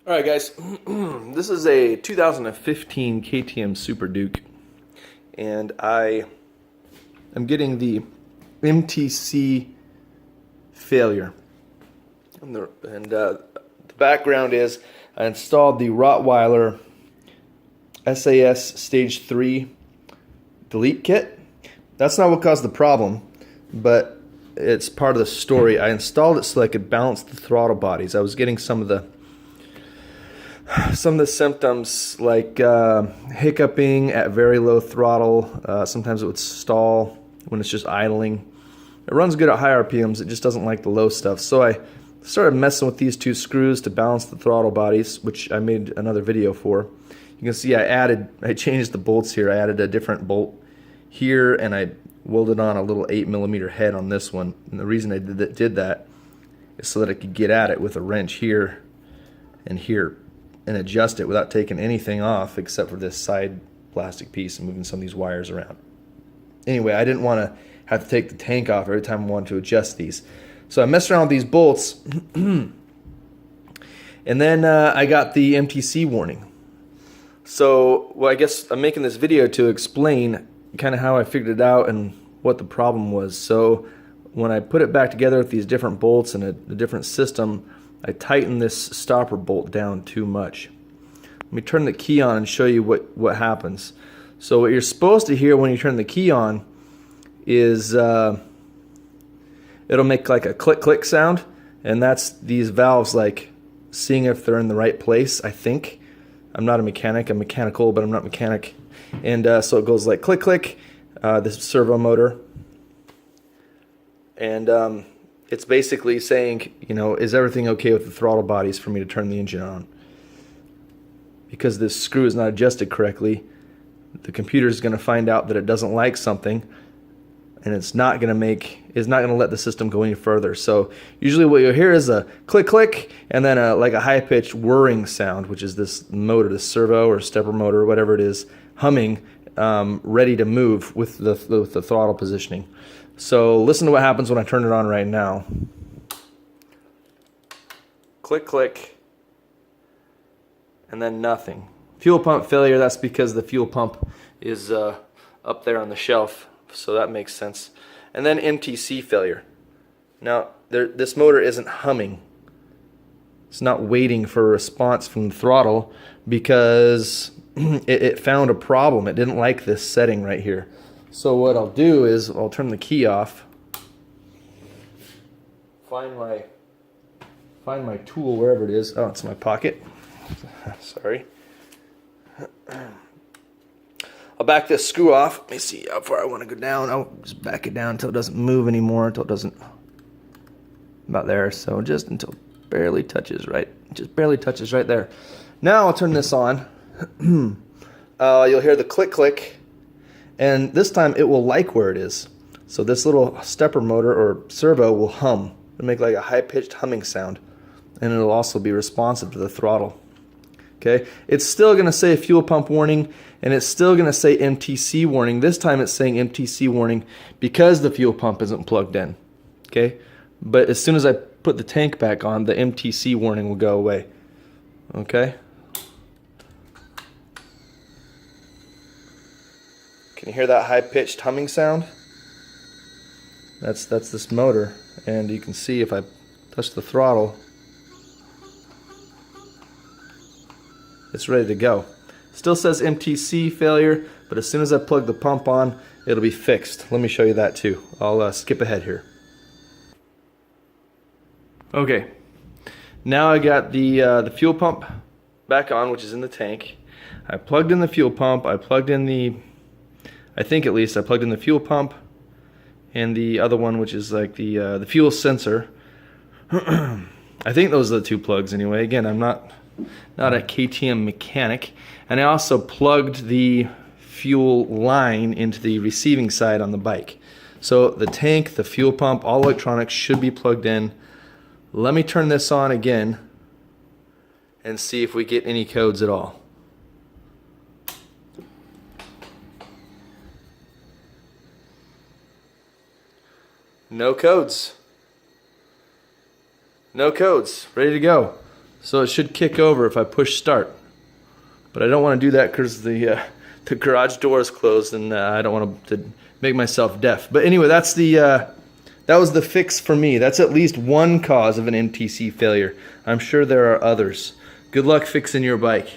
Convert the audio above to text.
Alright guys, this is a 2015 KTM Superduke, and I am getting the MTC Failure. And the background is I installed the Rottweiler SAS Stage 3 delete kit. That's not what caused the problem, but it's part of the story. I installed it so I could balance the throttle bodies. I was getting some of the symptoms like hiccuping at very low throttle. Sometimes it would stall when it's just idling. It runs good at high RPMs, it just doesn't like the low stuff. So I started messing with these two screws to balance the throttle bodies, which I made another video for. You can see I changed the bolts here. I added a different bolt here, and I welded on a little 8mm head on this one. And the reason I did that is so that I could get at it with a wrench here and here and adjust it without taking anything off except for this side plastic piece and moving some of these wires around. Anyway, I didn't want to have to take the tank off every time I wanted to adjust these. So I messed around with these bolts and then I got the MTC warning. So, well, I guess I'm making this video to explain kind of how I figured it out and what the problem was. So when I put it back together with these different bolts and a different system, I tightened this stopper bolt down too much. Let me turn the key on and show you what happens. So what you're supposed to hear when you turn the key on is it'll make like a click click sound, and that's these valves like seeing if they're in the right place, I think. I'm not a mechanic, I'm mechanical, but I'm not mechanic. And so it goes like click click, this servo motor. And it's basically saying, you know, is everything okay with the throttle bodies for me to turn the engine on? Because this screw is not adjusted correctly, the computer is going to find out that it doesn't like something, and it's not going to let the system go any further. So usually what you'll hear is a click click, and then like a high pitched whirring sound, which is this motor, this servo or stepper motor, whatever it is, humming, ready to move with the throttle positioning. So listen to what happens when I turn it on right now. Click, click, and then nothing. Fuel pump failure, that's because the fuel pump is up there on the shelf, so that makes sense. And then MTC failure. Now, this motor isn't humming. It's not waiting for a response from the throttle because it found a problem. It didn't like this setting right here. So what I'll do is I'll turn the key off, find my tool wherever it is. Oh, it's in my pocket. Sorry. I'll back this screw off. Let me see how far I want to go down. I'll just back it down until it doesn't move anymore, until it doesn't, about there. So just until it barely touches right, just barely touches right there. Now I'll turn this on. You'll hear the click click. And this time it will like where it is. So this little stepper motor or servo will hum. It'll make like a high-pitched humming sound. And it'll also be responsive to the throttle. Okay? It's still going to say fuel pump warning, and it's still going to say MTC warning. This time it's saying MTC warning because the fuel pump isn't plugged in. Okay? But as soon as I put the tank back on, the MTC warning will go away. Okay? Can you hear that high-pitched humming sound? That's this motor, and you can see if I touch the throttle, it's ready to go. Still says MTC failure, but as soon as I plug the pump on, it'll be fixed. Let me show you that too. I'll skip ahead here. Okay, now I got the fuel pump back on, which is in the tank. I plugged in the fuel pump. I plugged in I think at least I plugged in the fuel pump and the other one, which is like the fuel sensor. I think those are the two plugs anyway. Again, I'm not a KTM mechanic. And I also plugged the fuel line into the receiving side on the bike. So the tank, the fuel pump, all electronics should be plugged in. Let me turn this on again and see if we get any codes at all. No codes. No codes. Ready to go. So it should kick over if I push start. But I don't want to do that because the garage door is closed, and I don't want to make myself deaf. But anyway, that's that was the fix for me. That's at least one cause of an MTC failure. I'm sure there are others. Good luck fixing your bike.